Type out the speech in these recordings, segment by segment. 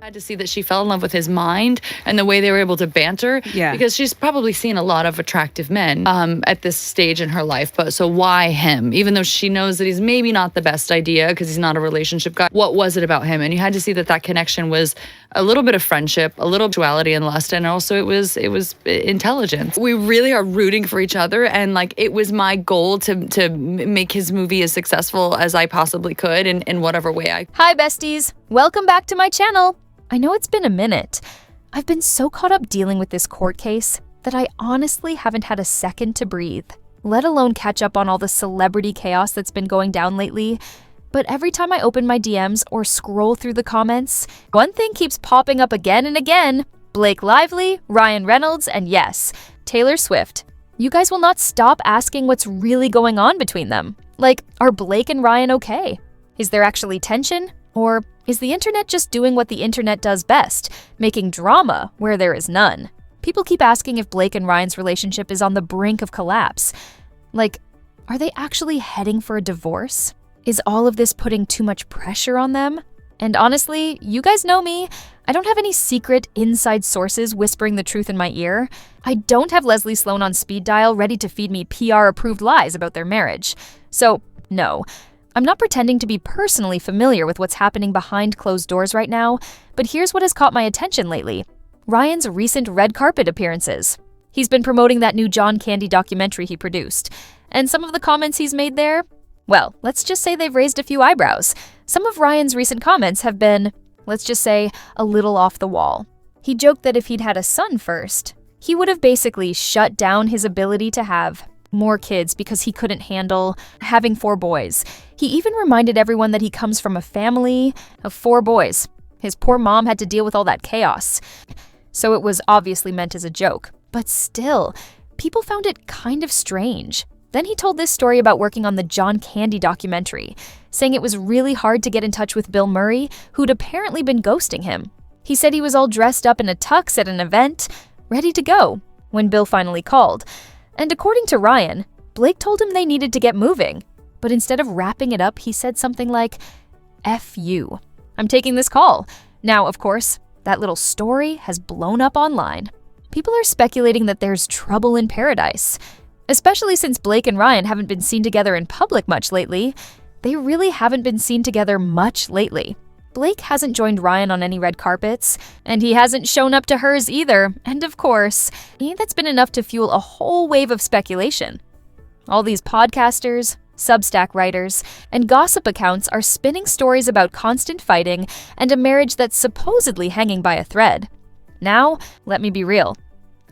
Had to see that she fell in love with his mind and the way they were able to banter. Yeah. Because she's probably seen a lot of attractive men at this stage in her life. But so why him? Even though she knows that he's maybe not the best idea because he's not a relationship guy. What was it about him? And you had to see that that connection was a little bit of friendship, a little duality and lust, and also it was intelligence. We really are rooting for each other, and like it was my goal to make his movie as successful as I possibly could in whatever way I. Hi besties, welcome back to my channel. I know it's been a minute. I've been so caught up dealing with this court case that I honestly haven't had a second to breathe, let alone catch up on all the celebrity chaos that's been going down lately. But every time I open my DMs or scroll through the comments, one thing keeps popping up again and again: Blake Lively, Ryan Reynolds, and yes, Taylor Swift. You guys will not stop asking what's really going on between them. Like, are Blake and Ryan okay? Is there actually tension? Or is the internet just doing what the internet does best, making drama where there is none? People keep asking if Blake and Ryan's relationship is on the brink of collapse. Like, are they actually heading for a divorce? Is all of this putting too much pressure on them? And honestly, you guys know me. I don't have any secret inside sources whispering the truth in my ear. I don't have Leslie Sloan on speed dial ready to feed me PR-approved lies about their marriage. So, no. I'm not pretending to be personally familiar with what's happening behind closed doors right now, but here's what has caught my attention lately: Ryan's recent red carpet appearances. He's been promoting that new John Candy documentary he produced, and some of the comments he's made there, well, let's just say they've raised a few eyebrows. Some of Ryan's recent comments have been, let's just say, a little off the wall. He joked that if he'd had a son first, he would have basically shut down his ability to have more kids because he couldn't handle having 4 boys. He even reminded everyone that he comes from a family of 4 boys. His poor mom had to deal with all that chaos. So it was obviously meant as a joke. But still, people found it kind of strange. Then he told this story about working on the John Candy documentary, saying it was really hard to get in touch with Bill Murray, who'd apparently been ghosting him. He said he was all dressed up in a tux at an event, ready to go, when Bill finally called. And according to Ryan, Blake told him they needed to get moving. But instead of wrapping it up, he said something like, "F you. I'm taking this call." Now, of course, that little story has blown up online. People are speculating that there's trouble in paradise. Especially since Blake and Ryan haven't been seen together in public much lately. They really haven't been seen together much lately. Blake hasn't joined Ryan on any red carpets, and he hasn't shown up to hers either. And of course, that's been enough to fuel a whole wave of speculation. All these podcasters, Substack writers, and gossip accounts are spinning stories about constant fighting and a marriage that's supposedly hanging by a thread. Now, let me be real.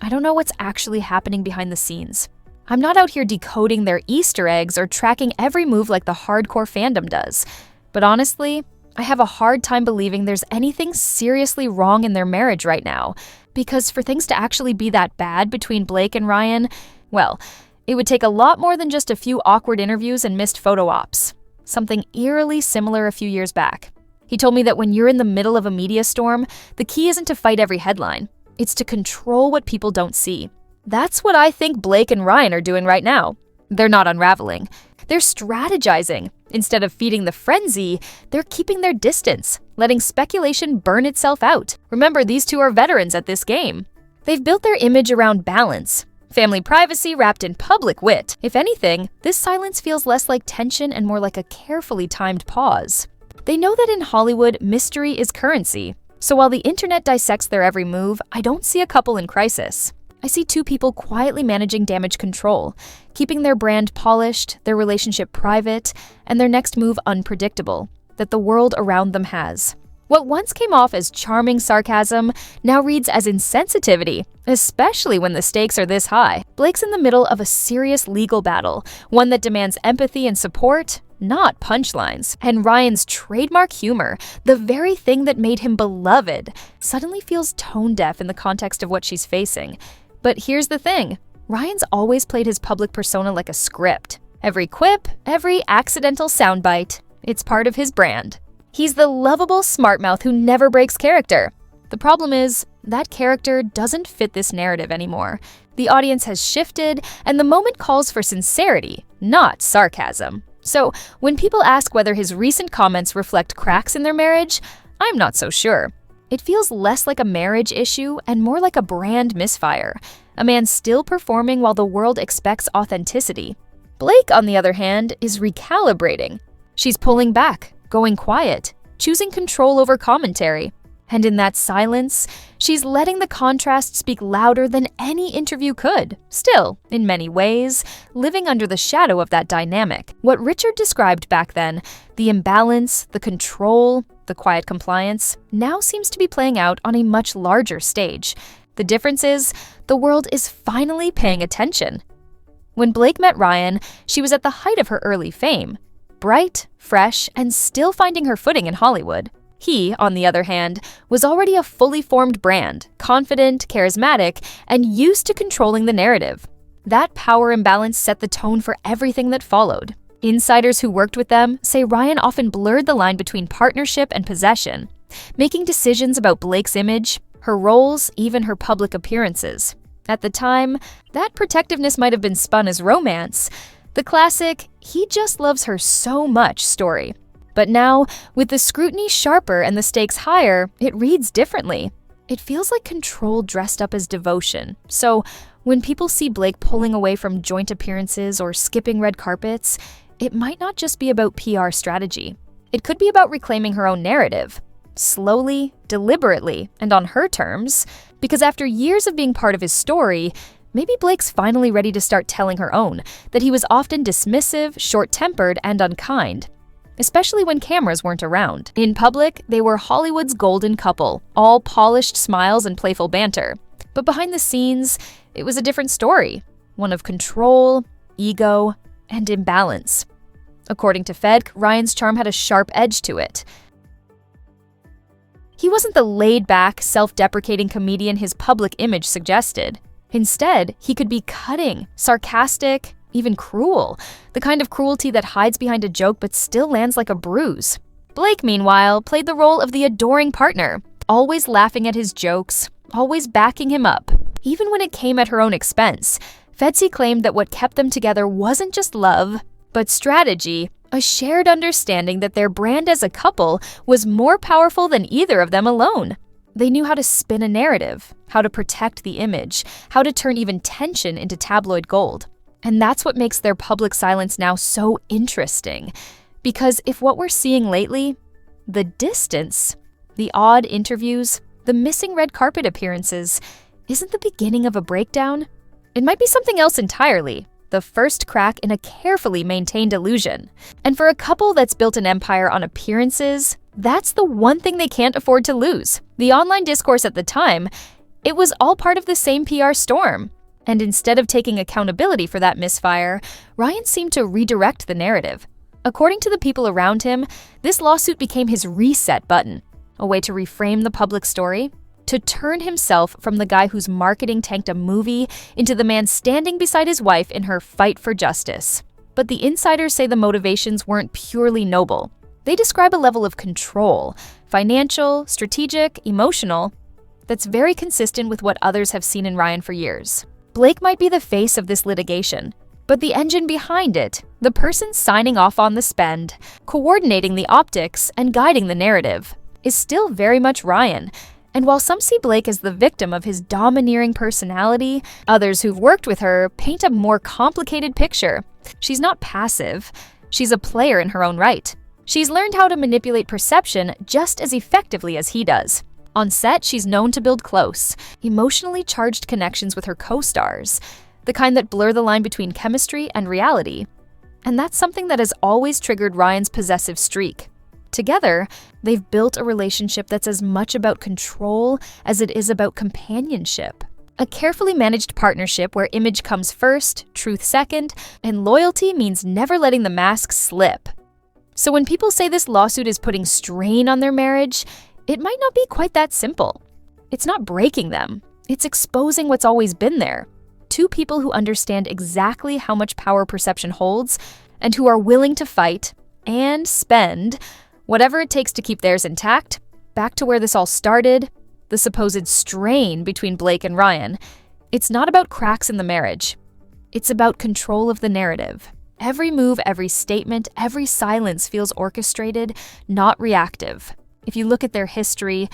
I don't know what's actually happening behind the scenes. I'm not out here decoding their Easter eggs or tracking every move like the hardcore fandom does. But honestly, I have a hard time believing there's anything seriously wrong in their marriage right now. Because for things to actually be that bad between Blake and Ryan, well, it would take a lot more than just a few awkward interviews and missed photo ops. Something eerily similar a few years back. He told me that when you're in the middle of a media storm, the key isn't to fight every headline. It's to control what people don't see. That's what I think Blake and Ryan are doing right now. They're not unraveling. They're strategizing. Instead of feeding the frenzy, they're keeping their distance, letting speculation burn itself out. Remember, these two are veterans at this game. They've built their image around balance. Family privacy wrapped in public wit. If anything, this silence feels less like tension and more like a carefully timed pause. They know that in Hollywood, mystery is currency. So while the internet dissects their every move, I don't see a couple in crisis. I see 2 people quietly managing damage control, keeping their brand polished, their relationship private, and their next move unpredictable, that the world around them has. What once came off as charming sarcasm now reads as insensitivity, especially when the stakes are this high. Blake's in the middle of a serious legal battle, one that demands empathy and support, not punchlines. And Ryan's trademark humor, the very thing that made him beloved, suddenly feels tone-deaf in the context of what she's facing. But here's the thing, Ryan's always played his public persona like a script. Every quip, every accidental soundbite, it's part of his brand. He's the lovable smart mouth who never breaks character. The problem is, that character doesn't fit this narrative anymore. The audience has shifted, and the moment calls for sincerity, not sarcasm. So, when people ask whether his recent comments reflect cracks in their marriage, I'm not so sure. It feels less like a marriage issue and more like a brand misfire, a man still performing while the world expects authenticity. Blake, on the other hand, is recalibrating. She's pulling back, going quiet, choosing control over commentary. And in that silence, she's letting the contrast speak louder than any interview could, still, in many ways, living under the shadow of that dynamic. What Richard described back then, the imbalance, the control, the quiet compliance, now seems to be playing out on a much larger stage. The difference is, the world is finally paying attention. When Blake met Ryan, she was at the height of her early fame, bright, fresh, and still finding her footing in Hollywood. He, on the other hand, was already a fully formed brand, confident, charismatic, and used to controlling the narrative. That power imbalance set the tone for everything that followed. Insiders who worked with them say Ryan often blurred the line between partnership and possession, making decisions about Blake's image, her roles, even her public appearances. At the time, that protectiveness might have been spun as romance, the classic, "he just loves her so much" story. But now, with the scrutiny sharper and the stakes higher, it reads differently. It feels like control dressed up as devotion. So, when people see Blake pulling away from joint appearances or skipping red carpets, it might not just be about PR strategy. It could be about reclaiming her own narrative. Slowly, deliberately, and on her terms, because after years of being part of his story, maybe Blake's finally ready to start telling her own, that he was often dismissive, short-tempered, and unkind. Especially when cameras weren't around. In public, they were Hollywood's golden couple, all polished smiles and playful banter. But behind the scenes, it was a different story, one of control, ego, and imbalance. According to Fedk, Ryan's charm had a sharp edge to it. He wasn't the laid-back, self-deprecating comedian his public image suggested. Instead, he could be cutting, sarcastic, even cruel, the kind of cruelty that hides behind a joke but still lands like a bruise. Blake, meanwhile, played the role of the adoring partner, always laughing at his jokes, always backing him up, even when it came at her own expense. Fedzi claimed that what kept them together wasn't just love, but strategy, a shared understanding that their brand as a couple was more powerful than either of them alone. They knew how to spin a narrative, how to protect the image, how to turn even tension into tabloid gold. And that's what makes their public silence now so interesting. Because if what we're seeing lately, the distance, the odd interviews, the missing red carpet appearances, isn't the beginning of a breakdown, it might be something else entirely, the first crack in a carefully maintained illusion. And for a couple that's built an empire on appearances, that's the one thing they can't afford to lose. The online discourse at the time, it was all part of the same PR storm. And instead of taking accountability for that misfire, Ryan seemed to redirect the narrative. According to the people around him, this lawsuit became his reset button, a way to reframe the public story, to turn himself from the guy whose marketing tanked a movie into the man standing beside his wife in her fight for justice. But the insiders say the motivations weren't purely noble. They describe a level of control, financial, strategic, emotional, that's very consistent with what others have seen in Ryan for years. Blake might be the face of this litigation, but the engine behind it, the person signing off on the spend, coordinating the optics, and guiding the narrative, is still very much Ryan. And while some see Blake as the victim of his domineering personality, others who've worked with her paint a more complicated picture. She's not passive. She's a player in her own right. She's learned how to manipulate perception just as effectively as he does. On set, she's known to build close, emotionally charged connections with her co-stars, the kind that blur the line between chemistry and reality. And that's something that has always triggered Ryan's possessive streak. Together, they've built a relationship that's as much about control as it is about companionship. A carefully managed partnership where image comes first, truth second, and loyalty means never letting the mask slip. So when people say this lawsuit is putting strain on their marriage, it might not be quite that simple. It's not breaking them. It's exposing what's always been there. Two people who understand exactly how much power perception holds and who are willing to fight and spend whatever it takes to keep theirs intact. Back to where this all started, the supposed strain between Blake and Ryan. It's not about cracks in the marriage. It's about control of the narrative. Every move, every statement, every silence feels orchestrated, not reactive. If you look at their history,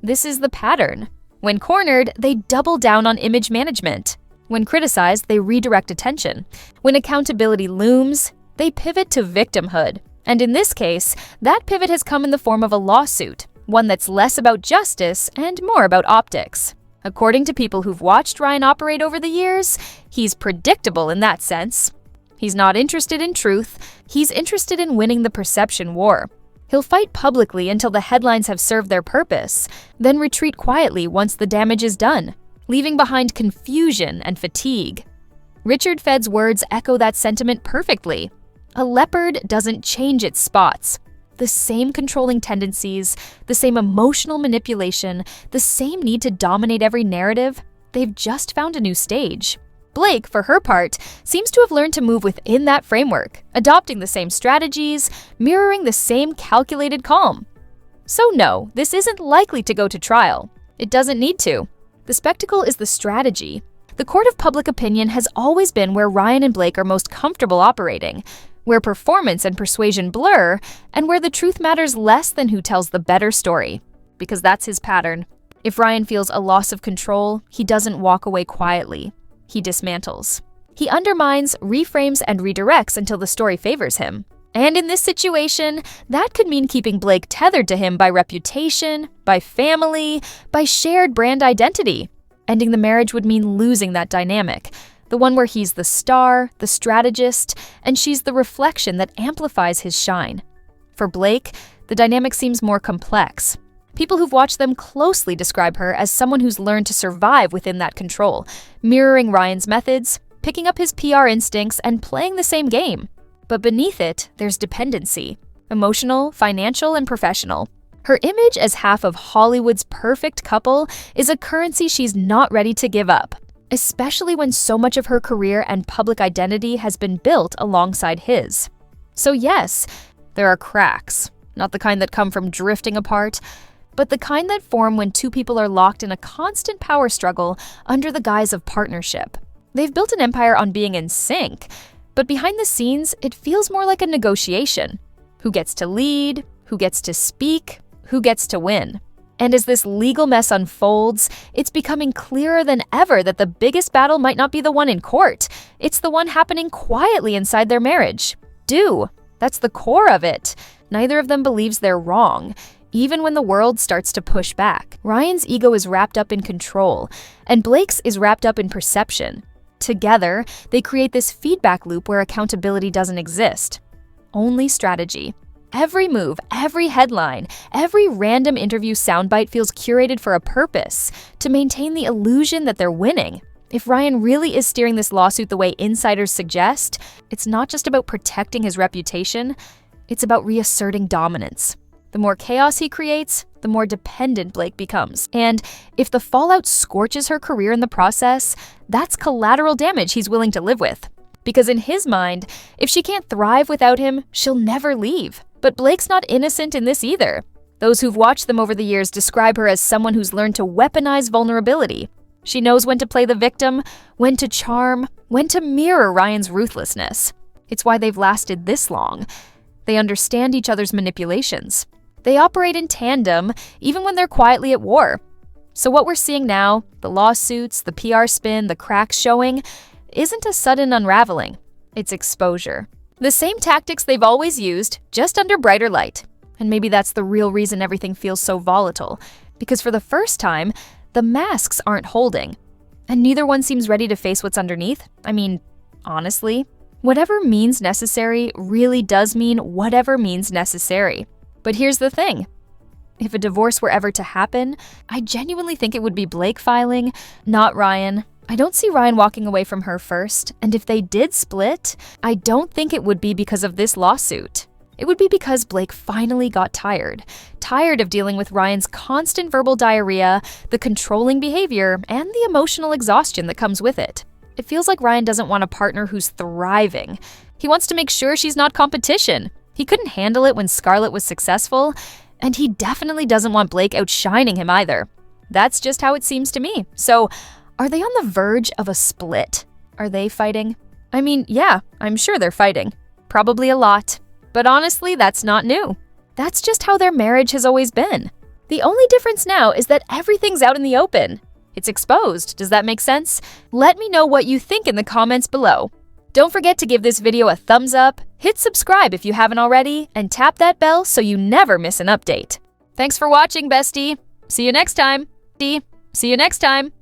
this is the pattern. When cornered, they double down on image management. When criticized, they redirect attention. When accountability looms, they pivot to victimhood. And in this case, that pivot has come in the form of a lawsuit, one that's less about justice and more about optics. According to people who've watched Ryan operate over the years, he's predictable in that sense. He's not interested in truth, he's interested in winning the perception war. He'll fight publicly until the headlines have served their purpose, then retreat quietly once the damage is done, leaving behind confusion and fatigue. Richard Fedd's words echo that sentiment perfectly. A leopard doesn't change its spots. The same controlling tendencies, the same emotional manipulation, the same need to dominate every narrative, they've just found a new stage. Blake, for her part, seems to have learned to move within that framework, adopting the same strategies, mirroring the same calculated calm. So no, this isn't likely to go to trial. It doesn't need to. The spectacle is the strategy. The court of public opinion has always been where Ryan and Blake are most comfortable operating, where performance and persuasion blur, and where the truth matters less than who tells the better story. Because that's his pattern. If Ryan feels a loss of control, he doesn't walk away quietly. He dismantles. He undermines, reframes, and redirects until the story favors him. And in this situation, that could mean keeping Blake tethered to him by reputation, by family, by shared brand identity. Ending the marriage would mean losing that dynamic, the one where he's the star, the strategist, and she's the reflection that amplifies his shine. For Blake, the dynamic seems more complex. People who've watched them closely describe her as someone who's learned to survive within that control, mirroring Ryan's methods, picking up his PR instincts, and playing the same game. But beneath it, there's dependency. Emotional, financial, and professional. Her image as half of Hollywood's perfect couple is a currency she's not ready to give up, especially when so much of her career and public identity has been built alongside his. So yes, there are cracks, not the kind that come from drifting apart, but the kind that form when two people are locked in a constant power struggle under the guise of partnership. They've built an empire on being in sync, but behind the scenes, it feels more like a negotiation. Who gets to lead? Who gets to speak? Who gets to win? And as this legal mess unfolds, it's becoming clearer than ever that the biggest battle might not be the one in court. It's the one happening quietly inside their marriage. That's the core of it. Neither of them believes they're wrong, even when the world starts to push back. Ryan's ego is wrapped up in control, and Blake's is wrapped up in perception. Together, they create this feedback loop where accountability doesn't exist. Only strategy. Every move, every headline, every random interview soundbite feels curated for a purpose, to maintain the illusion that they're winning. If Ryan really is steering this lawsuit the way insiders suggest, it's not just about protecting his reputation, it's about reasserting dominance. The more chaos he creates, the more dependent Blake becomes. And if the fallout scorches her career in the process, that's collateral damage he's willing to live with. Because in his mind, if she can't thrive without him, she'll never leave. But Blake's not innocent in this either. Those who've watched them over the years describe her as someone who's learned to weaponize vulnerability. She knows when to play the victim, when to charm, when to mirror Ryan's ruthlessness. It's why they've lasted this long. They understand each other's manipulations. They operate in tandem, even when they're quietly at war. So what we're seeing now, the lawsuits, the PR spin, the cracks showing, isn't a sudden unraveling. It's exposure. The same tactics they've always used, just under brighter light. And maybe that's the real reason everything feels so volatile. Because for the first time, the masks aren't holding. And neither one seems ready to face what's underneath. I mean, honestly, whatever means necessary really does mean whatever means necessary. But here's the thing. If a divorce were ever to happen, I genuinely think it would be Blake filing, not Ryan. I don't see Ryan walking away from her first, and if they did split, I don't think it would be because of this lawsuit. It would be because Blake finally got tired of dealing with Ryan's constant verbal diarrhea, the controlling behavior, and the emotional exhaustion that comes with it. It feels like Ryan doesn't want a partner who's thriving. He wants to make sure she's not competition. He couldn't handle it when Scarlett was successful, and he definitely doesn't want Blake outshining him either. That's just how it seems to me. So, are they on the verge of a split? Are they fighting? I mean, yeah, I'm sure they're fighting. Probably a lot. But honestly, that's not new. That's just how their marriage has always been. The only difference now is that everything's out in the open. It's exposed. Does that make sense? Let me know what you think in the comments below. Don't forget to give this video a thumbs up, hit subscribe if you haven't already, and tap that bell so you never miss an update. Thanks for watching, bestie. See you next time. See you next time.